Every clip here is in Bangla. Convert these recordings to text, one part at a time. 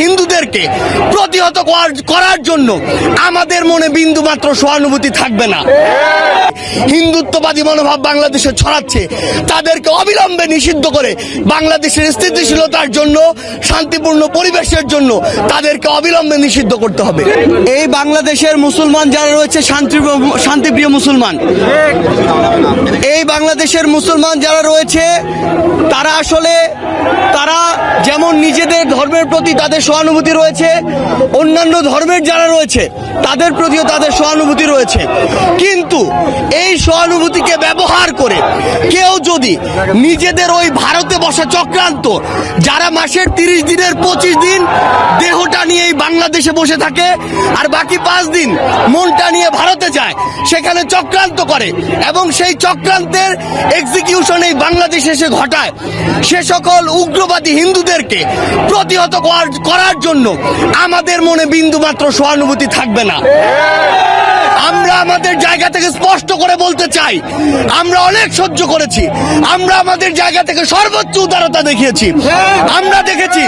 হিন্দুদেরকে প্রতিহত করার জন্য আমাদের মনে বিন্দুমাত্র সহানুভূতি থাকবে না। হিন্দুত্ববাদী মনোভাব বাংলাদেশে ছড়াচ্ছে, তাদেরকে অবিলম্বে নিষিদ্ধ করে বাংলাদেশের স্থিতিশীলতার জন্য, শান্তিপূর্ণ পরিবেশের জন্য তাদেরকে অবিলম্বে নিষিদ্ধ করতে হবে। এই বাংলাদেশের মুসলমান যারা রয়েছে শান্তিপ্রিয় মুসলমান, এই বাংলাদেশের মুসলমান যারা রয়েছে তারা যেমন নিজেদের ধর্মের প্রতি তাদের সহানুভূতি রয়েছে, অন্যান্য ধর্মের যারা রয়েছে তাদের প্রতিও তাদের সহানুভূতি রয়েছে। কিন্তু এই সহানুভূতিকে ব্যবহার করে কেউ যদি নিজেদের ওই ভারতে বসা চক্রান্ত, যারা মাসের 30 দিনের 25 দিন দেহটা নিয়ে এই বাংলাদেশে বসে থাকে আর বাকি 5 দিন মনটা নিয়ে ভারতে যায়, সেখানে চক্রান্ত করে এবং সেই চক্রান্তের এক্সিকিউশন এই বাংলাদেশে এসে ঘটায়, সে সকল উগ্রবাদী হিন্দুদেরকে প্রতিহত করার জন্য আমাদের মনে বিন্দুমাত্র সহানুভূতি থাকবে না। আমরা আমাদের জায়গা থেকে স্পষ্ট করে বলতে চাই, আমরা অনেক সহ্য করেছি, আমরা আমাদের জায়গা থেকে সর্বোচ্চ উদারতা দেখিয়েছি। আমরা দেখেছি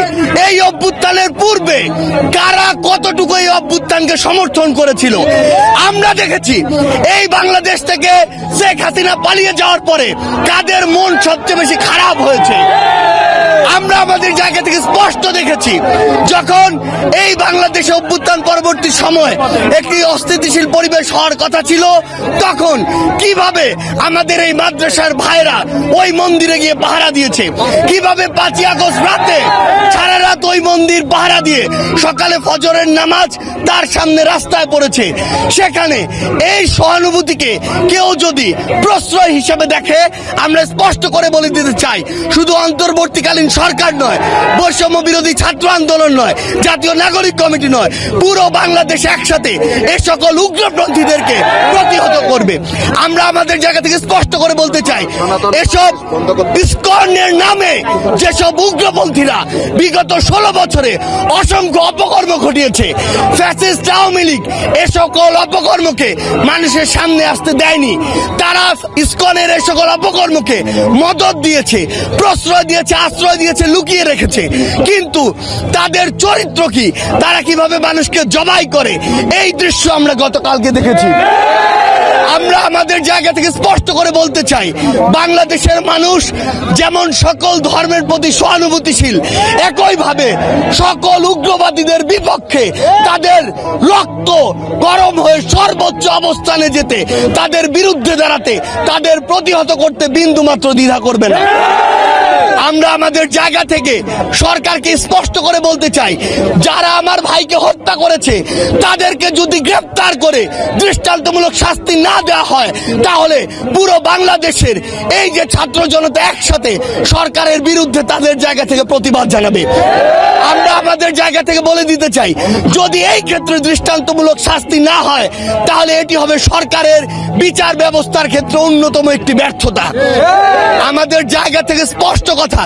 এই অভ্যুত্থানের পূর্বে কারা কতটুকু এই অভ্যুত্থানকে সমর্থন করেছিল। আমরা দেখেছি এই বাংলাদেশ থেকে শেখ হাসিনা পালিয়ে যাওয়ার পরে কাদের মন সবচেয়ে বেশি খারাপ হয়েছে। আমরা আমাদের জায়গা থেকে স্পষ্ট দেখেছি যখন এই বাংলাদেশে অভ্যুত্থান পরবর্তী সময় একটি অস্থিতিশীল পরিবেশ হওয়ার কথা ছিল, তখন কিভাবে আমাদের এই মাদ্রাসার ভাইরা ওই মন্দিরে গিয়ে পাহারা দিয়েছে, কিভাবে 5ই আগস্ট রাতে সারা রাত ওই মন্দির পাহারা দিয়ে সকালে ফজরের নামাজ তার সামনে রাস্তায় পড়েছে। সেখানে এই সহানুভূতিকে কেউ যদি প্রশ্রয় হিসেবে দেখে, আমরা স্পষ্ট করে বলে দিতে চাই, শুধু অন্তর্বর্তীকালীন সরকার নয়, বৈষম্য বিরোধী ছাত্র আন্দোলন নয়, জাতীয় নাগরিক কমিটি নয়, পুরো বাংলাদেশ একসাথে এই সকল উগ্রপন্থীদেরকে প্রতিহত করবে। আমরা আমাদের জায়গা থেকে স্পষ্ট করে বলতে চাই, এসব ইসকনের নামে যেসব উগ্রপন্থীরা বিগত 16 বছরে অসংখ্য অপকর্ম ঘটিয়েছে, ফ্যাসিস্ট আওয়ামী লীগ এ সকল অপকর্মকে মানুষের সামনে আসতে দেয়নি। তারা ইসকনের এ সকল অপকর্মকে মদত দিয়েছে, প্রশ্রয় দিয়েছে, আশ্রয় দিয়েছে, লুকিয়ে রেখেছে। কিন্তু তাদের চরিত্র কি, তারা কিভাবে মানুষকে জবাই করে, এই দৃশ্য আমরা গতকালকে দেখেছি। আমরা আমাদের জায়গা থেকে স্পষ্ট করে বলতে চাই, বাংলাদেশের মানুষ যেমন সকল ধর্মের প্রতি সহানুভূতিশীল, একইভাবে সকল উগ্রবাদীদের বিপক্ষে তাদের রক্ত গরম হয়ে সর্বোচ্চ অবস্থানে যেতে, তাদের বিরুদ্ধে দাঁড়াতে, তাদের প্রতিহত করতে বিন্দুমাত্র দ্বিধা করবে না। আমরা আমাদের জায়গা থেকে সরকারকে স্পষ্ট করে বলতে চাই, যারা আমার ভাইকে হত্যা করেছে তাদেরকে যদি গ্রেফতার করে দৃষ্টান্তমূলক শাস্তি না দেওয়া হয়, তাহলে পুরো বাংলাদেশের এই যে ছাত্র জনতা একসাথে সরকারের বিরুদ্ধে তাদের জায়গা থেকে প্রতিবাদ জানাবে। আমরা আমাদের জায়গা থেকে বলে দিতে চাই, যদি এই ক্ষেত্রে দৃষ্টান্তমূলক শাস্তি না হয়, তাহলে এটি হবে সরকারের বিচার ব্যবস্থার ক্ষেত্রে অন্যতম একটি ব্যর্থতা। আমাদের জায়গা থেকে স্পষ্ট কথা,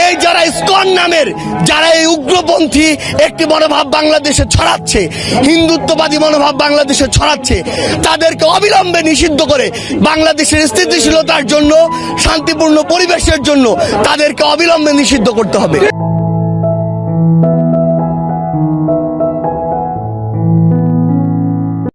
এই যারা ইসকন নামের যারা এই উগ্রপন্থী একটি মনোভাব বাংলাদেশে ছড়াচ্ছে, হিন্দুত্ববাদী মনোভাব বাংলাদেশে ছড়াচ্ছে, তাদেরকে অবিলম্বে নিষিদ্ধ করে বাংলাদেশের স্থিতিশীলতার জন্য, শান্তিপূর্ণ পরিবেশের জন্য তাদেরকে অবিলম্বে নিষিদ্ধ করতে হবে।